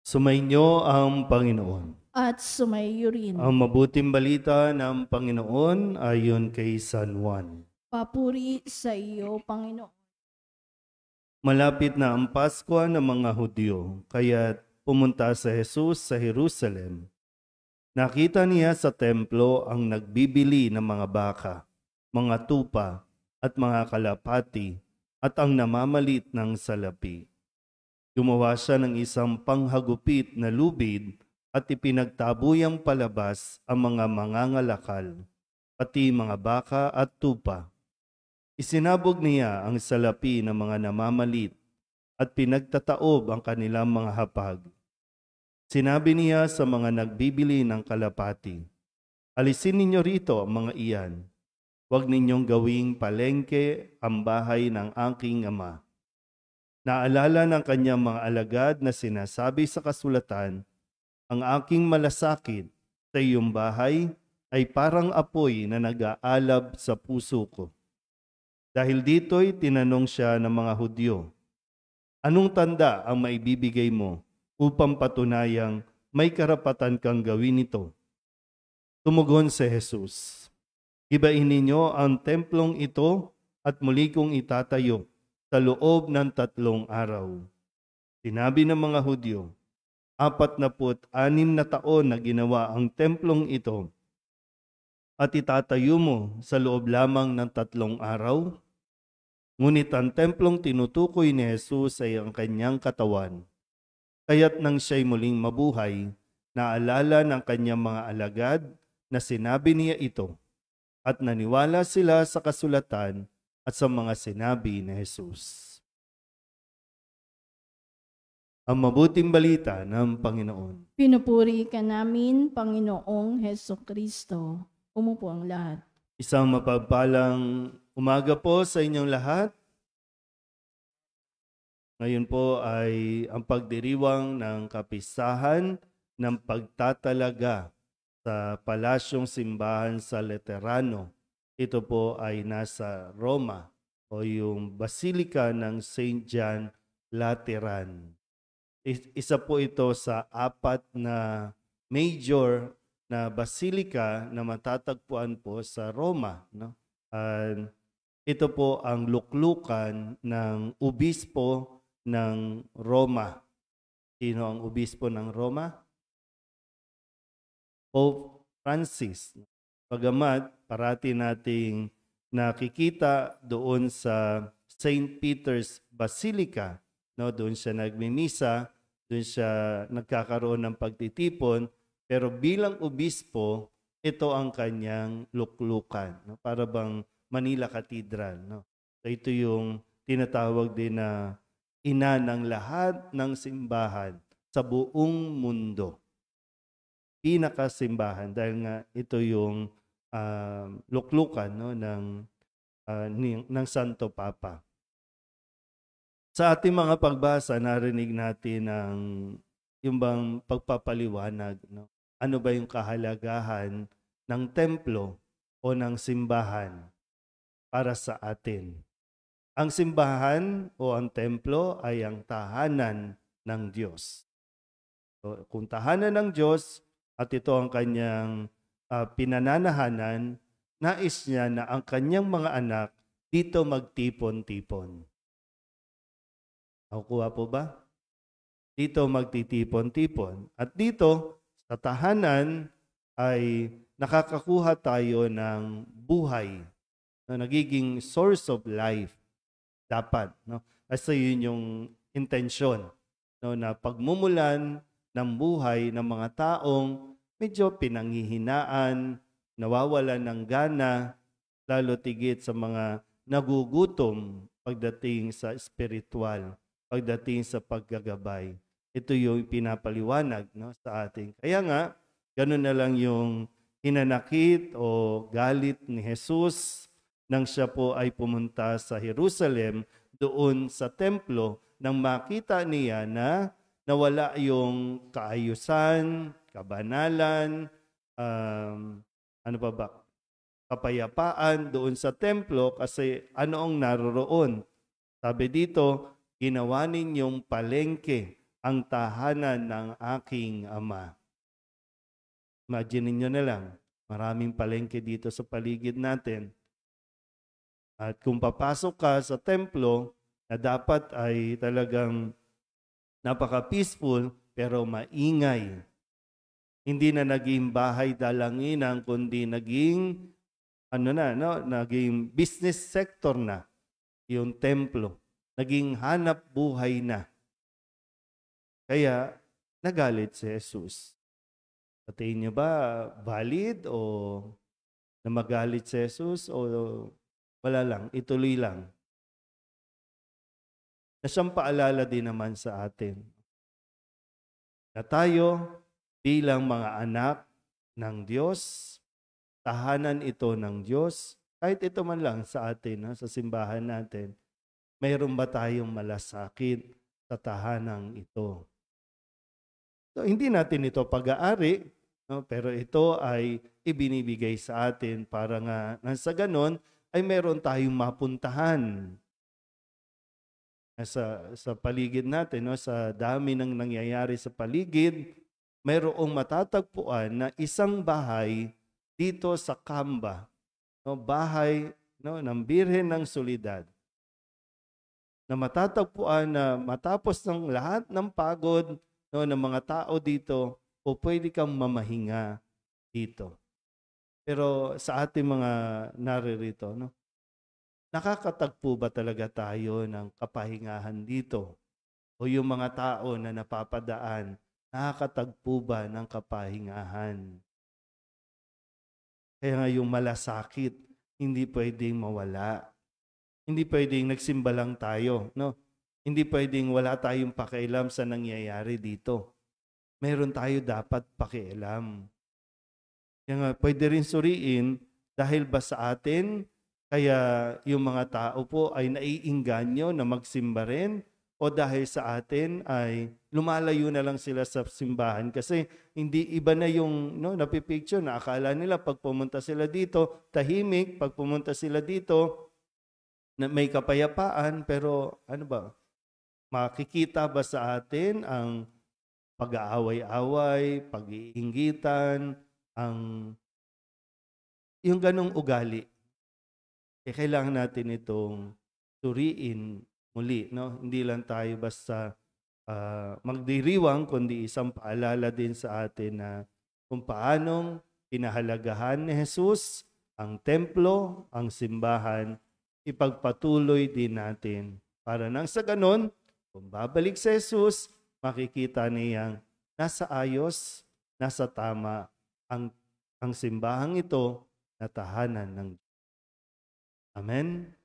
Sumainyo ang Panginoon. At sumaiyo rin. Ang mabuting balita ng Panginoon ayon kay San Juan. Papuri sa iyo, Panginoon. Malapit na ang Pasko ng mga Hudyo, kaya pumunta si Jesus sa Jerusalem. Nakita niya sa templo ang nagbibili ng mga baka, mga tupa at mga kalapati at ang namamalit ng salapi. Gumawa siya ng isang panghagupit na lubid at ipinagtabuyang palabas ang mga mangangalakal, pati mga baka at tupa. Isinabog niya ang salapi ng mga namamalit at pinagtataob ang kanilang mga hapag. Sinabi niya sa mga nagbibili ng kalapati, "Alisin ninyo rito ang mga iyan. Huwag ninyong gawing palengke ang bahay ng aking ama." Naalala ng kanyang mga alagad na sinasabi sa kasulatan, "Ang aking malasakit sa iyong bahay ay parang apoy na nag-aalab sa puso ko." Dahil dito'y tinanong siya ng mga Hudyo, "Anong tanda ang maibibigay mo upang patunayang may karapatan kang gawin ito?" Tumugon si Jesus, "Ibain ninyo ang templong ito at muli kong itatayo sa loob ng 3 araw." Sinabi ng mga Hudyo, 46 na taon na ginawa ang templong ito at itatayo mo sa loob lamang ng 3 araw? Ngunit ang templong tinutukoy ni Jesus ay ang kanyang katawan. Kaya't nang siya'y muling mabuhay, naalala ng kanyang mga alagad na sinabi niya ito at naniwala sila sa kasulatan at sa mga sinabi ni Jesus. Ang mabuting balita ng Panginoon. Pinupuri ka namin, Panginoong Hesukristo. Umupo ang lahat. Isang mapagpalang umaga po sa inyong lahat. Ngayon po ay ang pagdiriwang ng kapistahan ng pagtatalaga sa Palasyong Simbahan sa Laterano. Ito po ay nasa Roma o yung Basilika ng St. John Lateran. Isa po ito sa 4 na major na basilika na matatagpuan po sa Roma, no? Ito po ang luklukan ng obispo ng Roma. Sino ang obispo ng Roma? Pope Francis. Bagamat parati nating nakikita doon sa St. Peter's Basilica, no, doon siya nagmimisa, doon siya nagkakaroon ng pagtitipon, pero bilang obispo, ito ang kanyang luklukan, no? Para bang Manila Cathedral, no? So ito yung tinatawag din na ina ng lahat ng simbahan sa buong mundo. Pinakasimbahan dahil nga ito yung luklukan, no, ng Santo Papa. Sa ating mga pagbasa, narinig natin ang yung bang pagpapaliwanag, no? Ano ba yung kahalagahan ng templo o ng simbahan para sa atin? Ang simbahan o ang templo ay ang tahanan ng Diyos. So, kung tahanan ng Diyos at ito ang kanyang pinananahanan, nais niya na ang kanyang mga anak dito magtipon-tipon. Nakukuha po ba? Dito magtitipon-tipon. At dito, sa tahanan ay nakakakuha tayo ng buhay na nagiging source of life. Dapat, no? Kasi yun yung intensyon, no, na pagmumulan ng buhay ng mga taong medyo pinanghihinaan, nawawalan ng gana, lalo tigit sa mga nagugutom pagdating sa spiritual, pagdating sa paggagabay. Ito yung pinapaliwanag, no, sa ating. Kaya nga, ganun na lang yung hinanakit o galit ni Jesus nang siya po ay pumunta sa Jerusalem, doon sa templo, nang makita niya na nawala yung kaayusan, kabanalan, ano pa ba? Kapayapaan doon sa templo kasi ano ang naroroon? Sabi dito, ginawa ninyong palengke ang tahanan ng aking Ama. Imagine niyo na lang, maraming palengke dito sa paligid natin. At kung papasok ka sa templo, na dapat ay talagang napaka-peaceful pero maingay. Hindi na naging bahay dalanginan kundi naging naging business sector na yung templo. Naging hanap buhay na. Kaya nagalit si Jesus. Sa tingin niyo ba valid o na magalit si Jesus o wala lang, ituloy lang? Na siyang paalala din naman sa atin na tayo bilang mga anak ng Diyos, tahanan ito ng Diyos, kahit ito man lang sa atin, sa simbahan natin, mayroon ba tayong malasakit sa tahanang ito? So, hindi natin ito pag-aari, pero ito ay ibinibigay sa atin para nga nasa ganon ay meron tayong mapuntahan. Sa paligid natin, sa dami ng nangyayari sa paligid, mayroong matatagpuan na isang bahay dito sa Kamba, bahay ng Birhen ng Soledad, na matatagpuan na matapos ng lahat ng pagod ng mga tao dito, o pwede kang mamahinga dito. Pero sa ating mga naririto, nakakatagpo ba talaga tayo ng kapahingahan dito? O yung mga tao na napapadaan, nakakatagpo ba ng kapahingahan? Kaya nga yung malasakit, hindi pwedeng mawala. Hindi pwedeng nagsimba lang tayo, Hindi pwedeng wala tayong pakialam sa nangyayari dito. Meron tayo dapat pakialam. Kaya nga, pwede rin suriin, dahil ba sa atin, kaya yung mga tao po ay naiinganyo na magsimba rin, o dahil sa atin ay lumalayo na lang sila sa simbahan kasi hindi iba na yung napipicture na akala nila pag pumunta sila dito, tahimik, pag pumunta sila dito, na may kapayapaan, pero makikita ba sa atin ang pag-aaway-away, pag-iinggitan, yung ganong ugali? Kailangan natin itong suriin muli, Hindi lang tayo basta magdiriwang, kundi isang paalala din sa atin na kung paanong pinahalagahan ni Jesus ang templo, ang simbahan, ipagpatuloy din natin. Para nang sa ganon, kung babalik si Jesus, makikita niyang nasa ayos, nasa tama ang simbahang ito na tahanan ng Diyos. Amen?